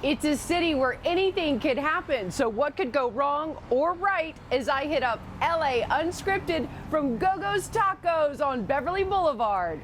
It's a city where anything could happen, so what could go wrong or right as I hit up LA Unscripted from Go-Go's Tacos on Beverly Boulevard.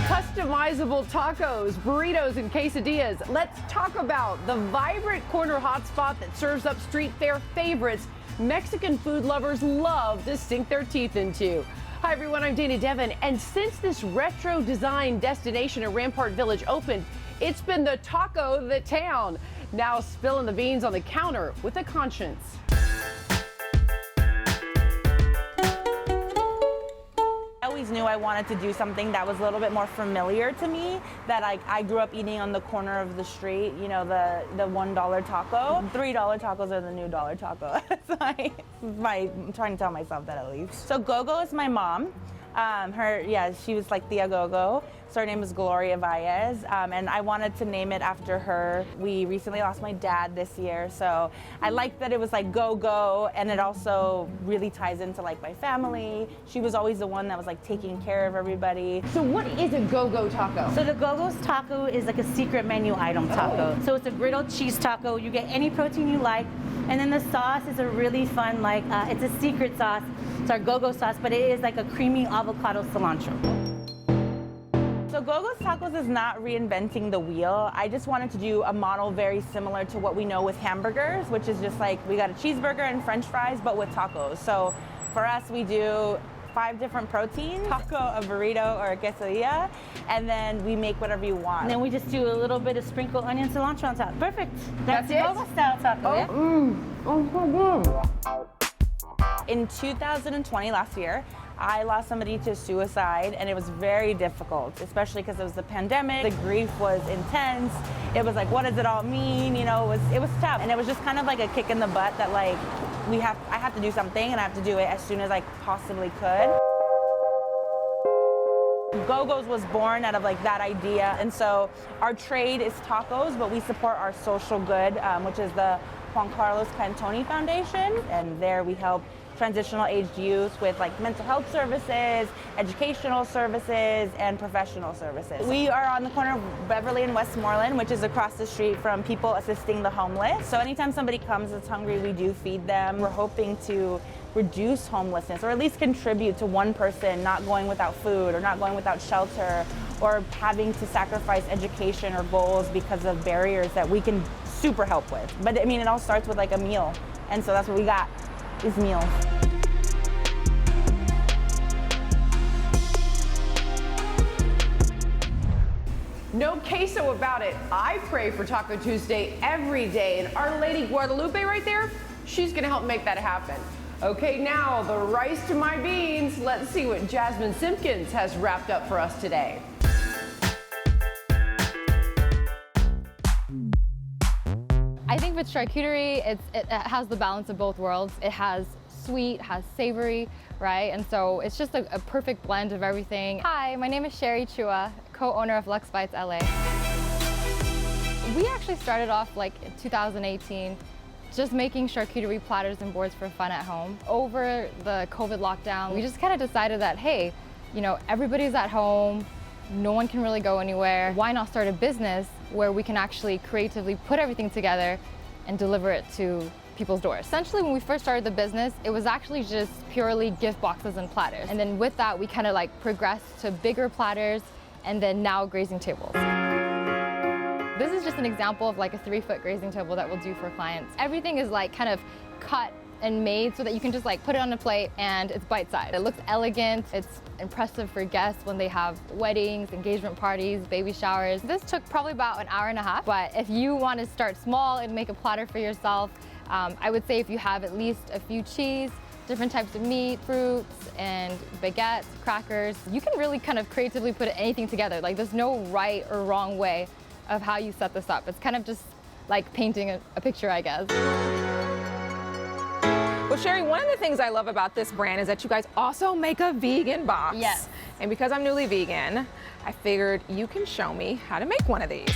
Customizable tacos, burritos, and quesadillas. Let's talk about the vibrant corner hotspot that serves up street fair favorites Mexican food lovers love to sink their teeth into. Hi everyone, I'm Dana Devin, and since this retro design destination at Rampart Village opened, it's been the taco the town. Now spilling the beans on the counter with a conscience. I always knew I wanted to do something that was a little bit more familiar to me, that I grew up eating on the corner of the street, you know, the $1 taco. $3 tacos are the new dollar taco. I'm trying to tell myself that at least. So Go-Go is my mom. She was like Tia Go-Go. So her name is Gloria Valles, and I wanted to name it after her. We recently lost my dad this year, so I liked that it was like Go-Go, and it also really ties into like my family. She was always the one that was like taking care of everybody. So what is a Go-Go taco? So the Go-Go's taco is like a secret menu item taco. So it's a griddled cheese taco. You get any protein you like, and then the sauce is a really fun, like it's a secret sauce. It's our Go-Go sauce, but it is like a creamy avocado cilantro. So Go-Go's Tacos is not reinventing the wheel. I just wanted to do a model very similar to what we know with hamburgers, which is just like we got a cheeseburger and french fries, but with tacos. So for us, we do 5 different proteins, taco, a burrito, or a quesadilla, and then we make whatever you want. And then we just do a little bit of sprinkled onion cilantro on top. Perfect. That's it? Go-Go style taco. Yeah? Oh, so good. In 2020, last year, I lost somebody to suicide, and it was very difficult, especially because it was the pandemic. The grief was intense. It was like, what does it all mean? You know, it was tough, and it was just kind of like a kick in the butt that like I have to do something, and I have to do it as soon as I possibly could. Go-Go's was born out of like that idea, and so our trade is tacos, but we support our social good, which is the Juan Carlos Cantoni Foundation, and there we help transitional aged youth with like mental health services, educational services, and professional services. We are on the corner of Beverly and Westmoreland, which is across the street from People Assisting the Homeless. So anytime somebody comes that's hungry, we do feed them. We're hoping to reduce homelessness, or at least contribute to one person not going without food, or not going without shelter, or having to sacrifice education or goals because of barriers that we can super help with. But I mean, it all starts with like a meal, and so that's what we got, is meals. No queso about it. I pray for Taco Tuesday every day, and Our Lady Guadalupe right there, she's gonna help make that happen. Okay, now the rice to my beans. Let's see what Jasmine Simpkins has wrapped up for us today. I think with charcuterie, it has the balance of both worlds. It has sweet, has savory, right? And so it's just a perfect blend of everything. Hi, my name is Sherry Chua, co-owner of Lux Bites LA. We actually started off like in 2018, just making charcuterie platters and boards for fun at home. Over the COVID lockdown, we just kind of decided that, hey, you know, everybody's at home, no one can really go anywhere. Why not start a business where we can actually creatively put everything together and deliver it to people's doors? Essentially, when we first started the business, it was actually just purely gift boxes and platters. And then with that, we kind of like progressed to bigger platters, and then now grazing tables. This is just an example of like a 3-foot grazing table that we'll do for clients. Everything is like kind of cut and made so that you can just like put it on a plate and it's bite-sized. It looks elegant, it's impressive for guests when they have weddings, engagement parties, baby showers. This took probably about an hour and a half, but if you want to start small and make a platter for yourself, I would say if you have at least a few cheese, different types of meat, fruits, and baguettes, crackers, you can really kind of creatively put anything together. Like there's no right or wrong way of how you set this up. It's kind of just like painting a picture, I guess. Well, Sherry, one of the things I love about this brand is that you guys also make a vegan box. Yes. And because I'm newly vegan, I figured you can show me how to make one of these.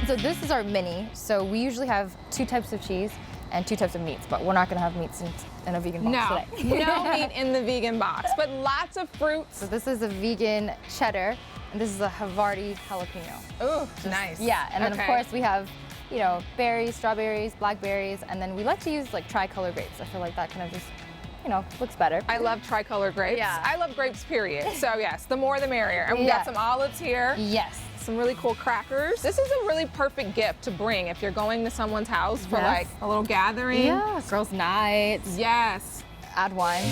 So this is our mini. So we usually have 2 types of cheese. and 2 types of meats, but we're not gonna have meats in a vegan box today. No meat in the vegan box, but lots of fruits. So this is a vegan cheddar, and this is a Havarti jalapeno. Ooh, nice. Yeah, and then Okay. of course we have, you know, berries, strawberries, blackberries, and then we like to use like tricolor grapes. I feel like that kind of just, you know, looks better. I love tricolor grapes. Yeah. I love grapes, period. So yes, the more the merrier. And we got some olives here. Yes. Some really cool crackers. This is a really perfect gift to bring if you're going to someone's house for Yes. like a little gathering. Yeah, girls' nights. Yes. Add wine.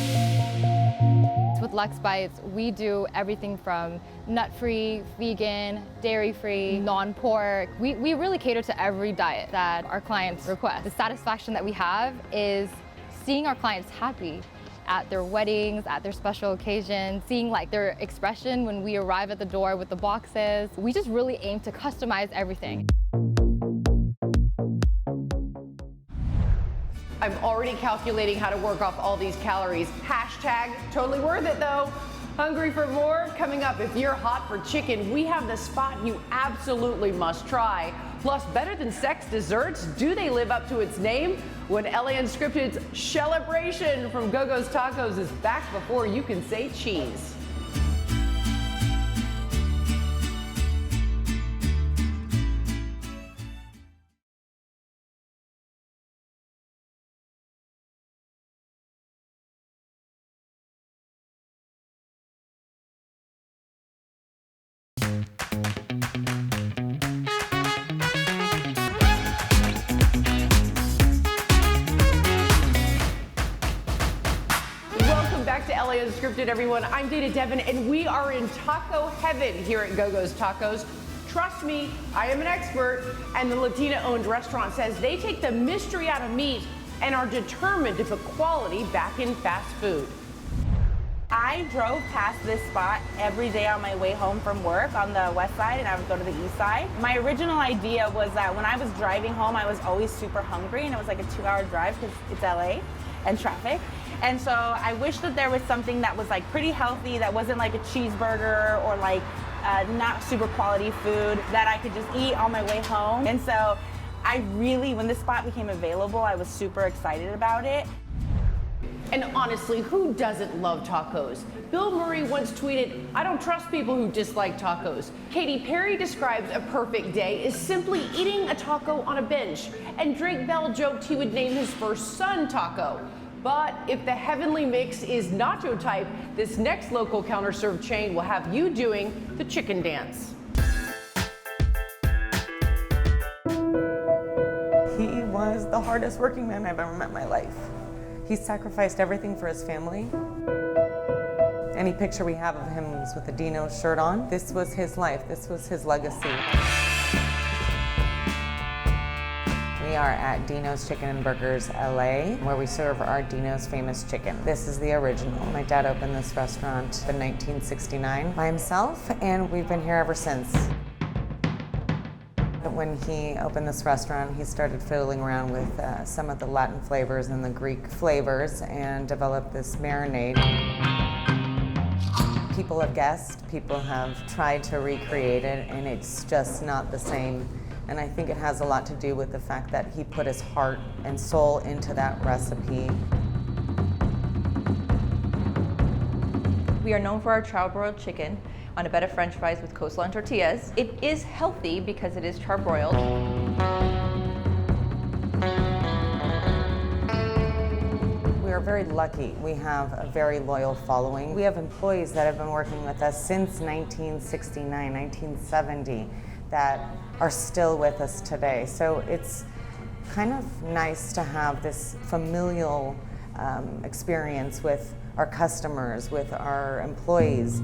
With Lex Bites, we do everything from nut-free, vegan, dairy-free, non-pork. We really cater to every diet that our clients request. The satisfaction that we have is seeing our clients happy at their weddings, at their special occasions, seeing like their expression when we arrive at the door with the boxes. We just really aim to customize everything. I'm already calculating how to work off all these calories. Hashtag totally worth it though. Hungry for more? Coming up, if you're hot for chicken, we have the spot you absolutely must try. Plus, better than sex desserts, do they live up to its name? When LA Unscripted's Celebration from Go-Go's Tacos is back before you can say cheese. Welcome back to LA Unscripted, everyone. I'm Dana Devin, and we are in taco heaven here at Go-Go's Tacos. Trust me, I am an expert, and the Latina-owned restaurant says they take the mystery out of meat and are determined to put quality back in fast food. I drove past this spot every day on my way home from work on the west side, and I would go to the east side. My original idea was that when I was driving home, I was always super hungry, and it was like a 2-hour drive because it's LA and traffic. And so I wish that there was something that was like pretty healthy, that wasn't like a cheeseburger or like not super quality food that I could just eat on my way home. And so I really, when this spot became available, I was super excited about it. And honestly, who doesn't love tacos? Bill Murray once tweeted, "I don't trust people who dislike tacos." Katy Perry describes a perfect day as simply eating a taco on a bench. And Drake Bell joked he would name his first son Taco. But if the heavenly mix is nacho type, this next local counter-serve chain will have you doing the chicken dance. He was the hardest working man I've ever met in my life. He sacrificed everything for his family. Any picture we have of him is with a Dino shirt on. This was his life. This was his legacy. We are at Dino's Chicken and Burgers, LA, where we serve our Dino's famous chicken. This is the original. My dad opened this restaurant in 1969 by himself, and we've been here ever since. When he opened this restaurant, he started fiddling around with some of the Latin flavors and the Greek flavors and developed this marinade. People have guessed, people have tried to recreate it, and it's just not the same. And I think it has a lot to do with the fact that he put his heart and soul into that recipe. We are known for our charbroiled chicken on a bed of French fries with coleslaw and tortillas. It is healthy because it is charbroiled. We are very lucky. We have a very loyal following. We have employees that have been working with us since 1969, 1970, that are still with us today. So it's kind of nice to have this familial experience with our customers, with our employees.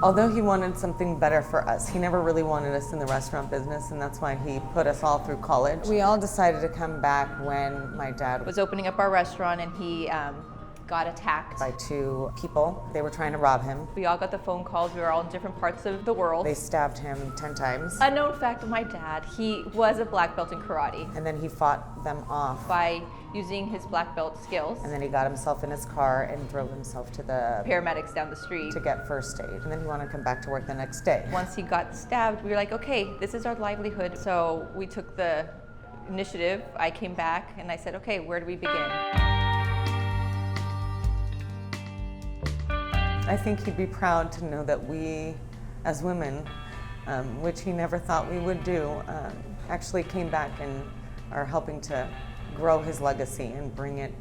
Although he wanted something better for us, he never really wanted us in the restaurant business, and that's why he put us all through college. We all decided to come back when my dad Was opening up our restaurant, and he got attacked. by two people. They were trying to rob him. We all got the phone calls. We were all in different parts of the world. They stabbed him 10 times. Unknown fact of my dad, he was a black belt in karate. And then he fought them off. By using his black belt skills, And then he got himself in his car and drove himself to the paramedics down the street. to get first aid. And then he wanted to come back to work the next day. Once he got stabbed, we were like, okay, this is our livelihood. So we took the initiative. I came back and I said, okay, where do we begin? I think he'd be proud to know that we, as women, which he never thought we would do, actually came back and are helping to grow his legacy and bring it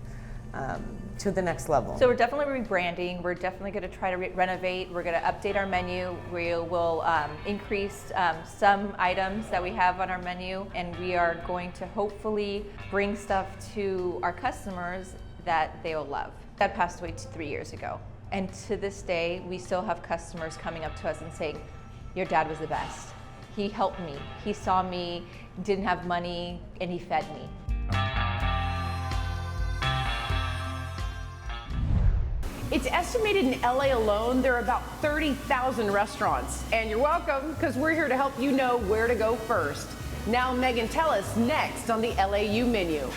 to the next level. So we're definitely rebranding. We're definitely going to try to renovate. We're going to update our menu. We will increase some items that we have on our menu, and we are going to hopefully bring stuff to our customers that they will love. Dad passed away 3 years ago, and to this day, we still have customers coming up to us and saying, "Your dad was the best. He helped me. He saw me, didn't have money, and he fed me." It's estimated in LA alone, there are about 30,000 restaurants. And you're welcome, because we're here to help you know where to go first. Now, Megan, tell us next on the LAU menu.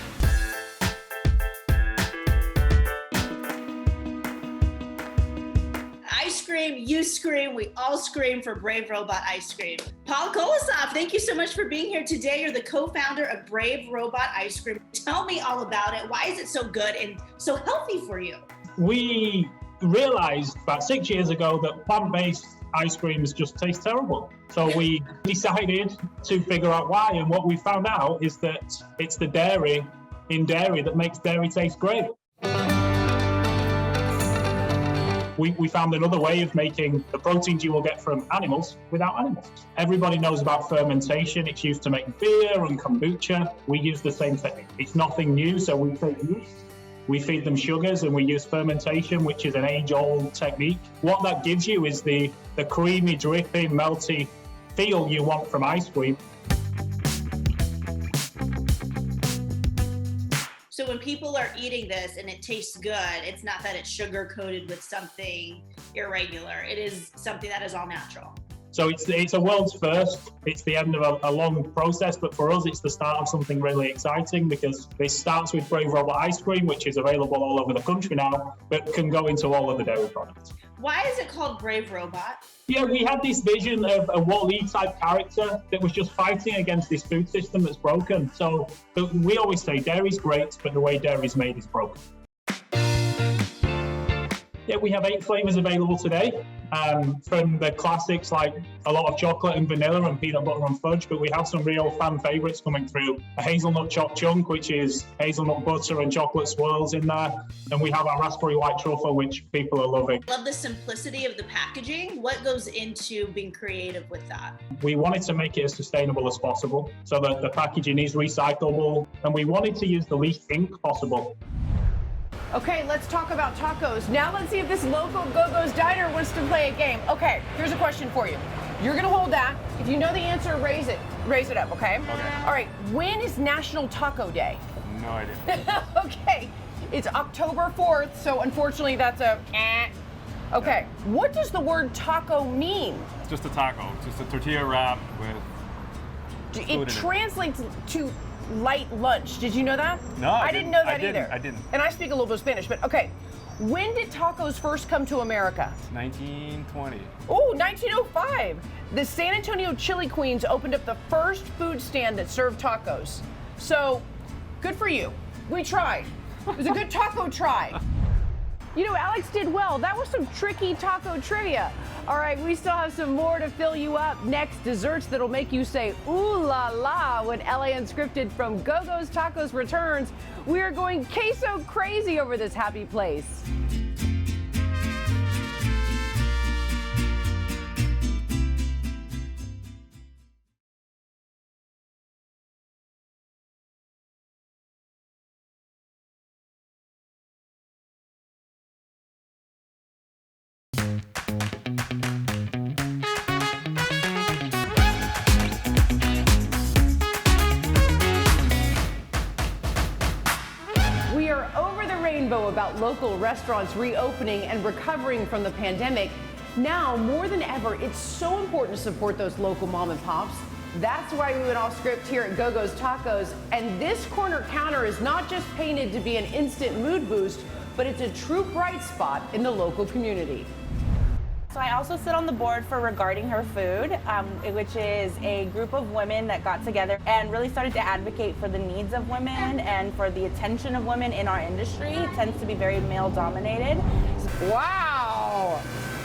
I scream, you scream, we all scream for Brave Robot Ice Cream. Paul Kolosov, thank you so much for being here today. You're the co-founder of Brave Robot Ice Cream. Tell me all about it. Why is it so good and so healthy for you? We realized about 6 years ago that plant-based ice creams just taste terrible. So we decided to figure out why, and what we found out is that it's the dairy in dairy that makes dairy taste great. We found another way of making the proteins you will get from animals without animals. Everybody knows about fermentation. It's used to make beer and kombucha. We use the same technique. It's nothing new, so we take yeast. We feed them sugars and we use fermentation, which is an age-old technique. What that gives you is the creamy, drippy, melty feel you want from ice cream. So when people are eating this and it tastes good, it's not that it's sugar-coated with something irregular. It is something that is all natural. So it's a world's first. It's the end of a long process, but for us, it's the start of something really exciting, because this starts with Brave Robot Ice Cream, which is available all over the country now, but can go into all of the dairy products. Why is it called Brave Robot? Yeah, we had this vision of a Wall-E type character that was just fighting against this food system that's broken. So we always say dairy's great, but the way dairy's made is broken. Yeah, we have 8 flavors available today, from the classics like a lot of chocolate and vanilla and peanut butter and fudge, but we have some real fan favorites coming through. A hazelnut chopped chunk, which is hazelnut butter and chocolate swirls in there. And we have our raspberry white truffle, which people are loving. Love the simplicity of the packaging. What goes into being creative with that? We wanted to make it as sustainable as possible so that the packaging is recyclable, and we wanted to use the least ink possible. Okay, let's talk about tacos. Now let's see if this local Go-Go's Diner wants to play a game. Okay, here's a question for you. You're gonna hold that. If you know the answer, raise it up, okay? Okay. All right, when is National Taco Day? No idea. Okay, it's October 4th, so unfortunately that's a Okay, what does the word taco mean? It's just a taco. It's just a tortilla wrap with food in It translates to light lunch. Did you know that? No, I didn't know that either. I didn't. And I speak a little bit of Spanish, but okay. When did tacos first come to America? 1920. Oh, 1905. The San Antonio Chili Queens opened up the first food stand that served tacos. So, good for you. We tried. It was a good taco try. You know, Alex did well. That was some tricky taco trivia. All right, we still have some more to fill you up. Next, desserts that'll make you say, ooh la la, when LA Unscripted from Go-Go's Tacos returns. We are going queso crazy over this happy place. about local restaurants reopening and recovering from the pandemic, now more than ever, it's so important to support those local mom and pops. That's why we went off script here at Go-Go's Tacos. And this corner counter is not just painted to be an instant mood boost, but it's a true bright spot in the local community. So I also sit on the board for Regarding Her Food, which is a group of women that got together and really started to advocate for the needs of women and for the attention of women in our industry. It tends to be very male dominated. Wow!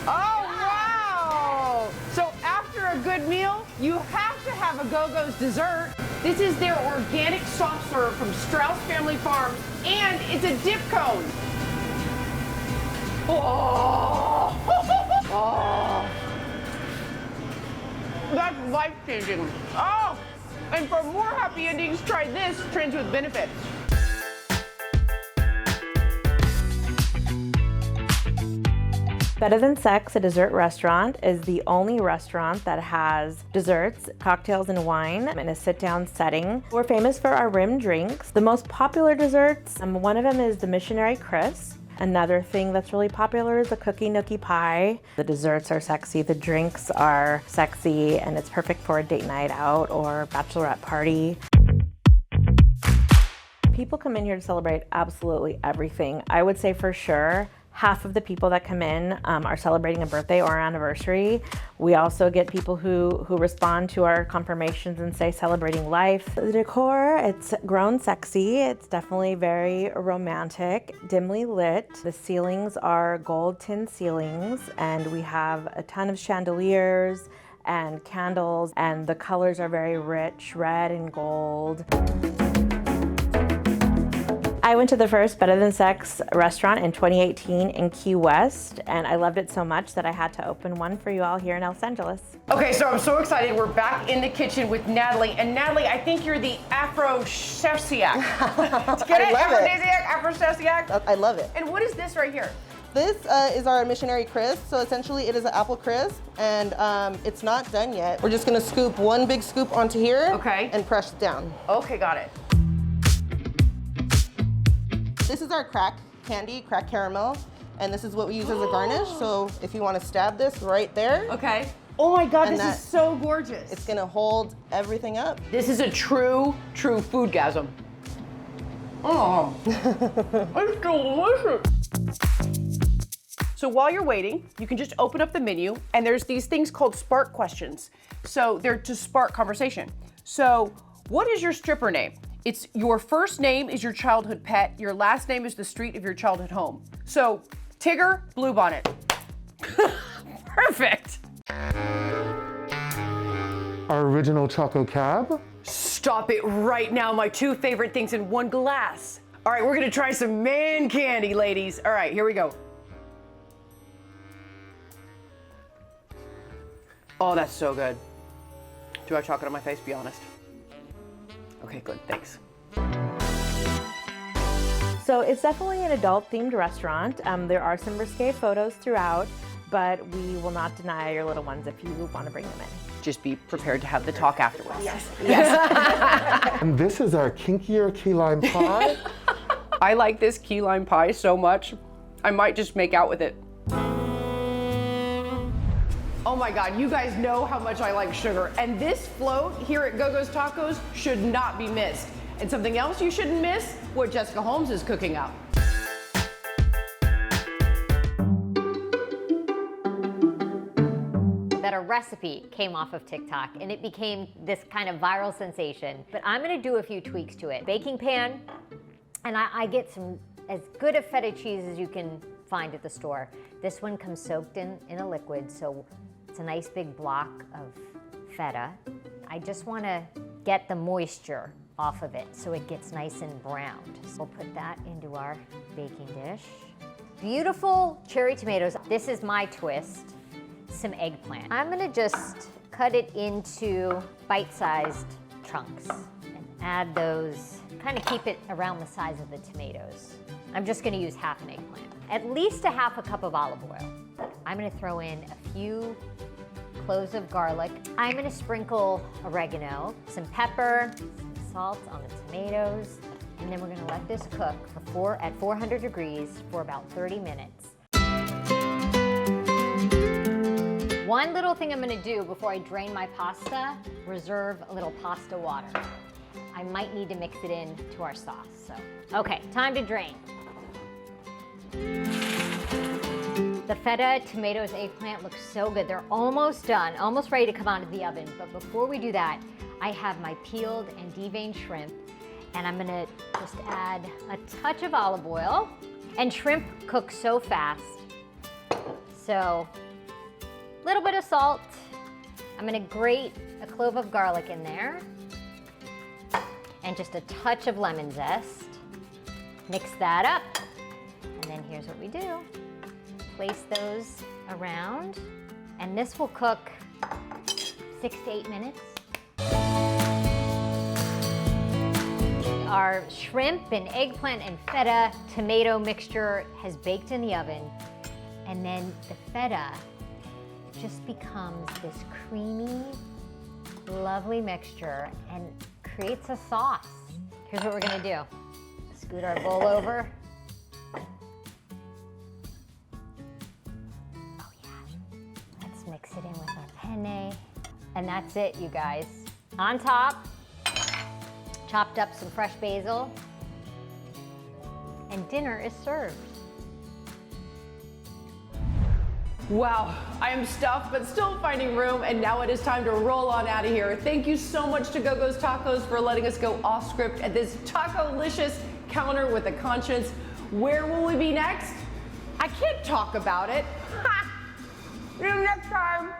Oh, wow! So after a good meal, you have to have a Go-Go's dessert. This is their organic soft serve from Strauss Family Farms, and it's a dip cone. Oh! Oh! That's life-changing. Oh! And for more happy endings, try this Trends with Benefits. Better Than Sex, a dessert restaurant, is the only restaurant that has desserts, cocktails, and wine in a sit-down setting. We're famous for our rim drinks. The most popular desserts, one of them is the Missionary Crisp. Another thing that's really popular is the Cookie Nookie Pie. The desserts are sexy, the drinks are sexy, and it's perfect for a date night out or bachelorette party. People come in here to celebrate absolutely everything. I would say for sure, half of the people that come in are celebrating a birthday or anniversary. We also get people who respond to our confirmations and say celebrating life. The decor, it's grown sexy. It's definitely very romantic, dimly lit. The ceilings are gold tin ceilings, and we have a ton of chandeliers and candles, and the colors are very rich, red and gold. I went to the first Better Than Sex restaurant in 2018 in Key West, and I loved it so much that I had to open one for you all here in Los Angeles. Okay, so I'm so excited. We're back in the kitchen with Natalie. And Natalie, I think you're the Afro-chefsiac. Get it? I love it. Afrodisiac, Afro-chefsiac? I love it. And what is this right here? This is our Missionary Crisp. So essentially it is an apple crisp, and it's not done yet. We're just gonna scoop one big scoop onto here, okay, and press it down. Okay, got it. This is our crack candy, crack caramel, and this is what we use as a garnish. So if you want to stab this right there. Okay. Oh my God, this is so gorgeous. It's gonna hold everything up. This is a true foodgasm. Oh, it's delicious. So while you're waiting, you can just open up the menu, and there's these things called spark questions. So they're to spark conversation. So what is your stripper name? It's your first name is your childhood pet, your last name is the street of your childhood home. So Tigger, Bluebonnet. Perfect. Our original Choco Cab. Stop it right now, my two favorite things in one glass. All right, we're gonna try some man candy, ladies. All right, here we go. Oh, that's so good. Do I have chocolate on my face? Be honest. Okay, good, thanks. So it's definitely an adult-themed restaurant. There are some risque photos throughout, but we will not deny your little ones if you want to bring them in. Just be prepared to have the talk afterwards. Yes. Yes. And this is our kinkier key lime pie. I like this key lime pie so much, I might just make out with it. Oh my God, you guys know how much I like sugar. And this float here at Go-Go's Tacos should not be missed. And something else you shouldn't miss, what Jessica Holmes is cooking up. That a recipe came off of TikTok and it became this kind of viral sensation. But I'm gonna do a few tweaks to it. Baking pan, and I get some as good a feta cheese as you can find at the store. This one comes soaked in a liquid, so it's a nice big block of feta. I just wanna get the moisture off of it so it gets nice and browned. So we'll put that into our baking dish. Beautiful cherry tomatoes. This is my twist. Some eggplant. I'm gonna just cut it into bite-sized chunks and add those, kind of keep it around the size of the tomatoes. I'm just gonna use half an eggplant. At least a half a cup of olive oil. I'm gonna throw in a few cloves of garlic. I'm gonna sprinkle oregano, some pepper, some salt on the tomatoes, And then we're gonna let this cook at 400 degrees for about 30 minutes. One little thing I'm gonna do before I drain my pasta, reserve a little pasta water. I might need to mix it in to our sauce, so. Okay, time to drain. The feta, tomatoes, eggplant look so good. They're almost done, almost ready to come out of the oven. But before we do that, I have my peeled and deveined shrimp, and I'm gonna just add a touch of olive oil. And shrimp cook so fast. So, a little bit of salt. I'm gonna grate a clove of garlic in there. And just a touch of lemon zest. Mix that up. And then here's what we do. Place those around. And this will cook 6 to 8 minutes. Our shrimp and eggplant and feta tomato mixture has baked in the oven. And then the feta just becomes this creamy, lovely mixture and creates a sauce. Here's what we're gonna do. Scoot our bowl over. Oh yeah. Let's mix it in with our penne. And that's it, you guys. On top, chopped up some fresh basil, and dinner is served. Wow, I am stuffed, but still finding room, and now it is time to roll on out of here. Thank you so much to Go-Go's Tacos for letting us go off script at this taco-licious counter with a conscience. Where will we be next? I can't talk about it. Ha! See you next time.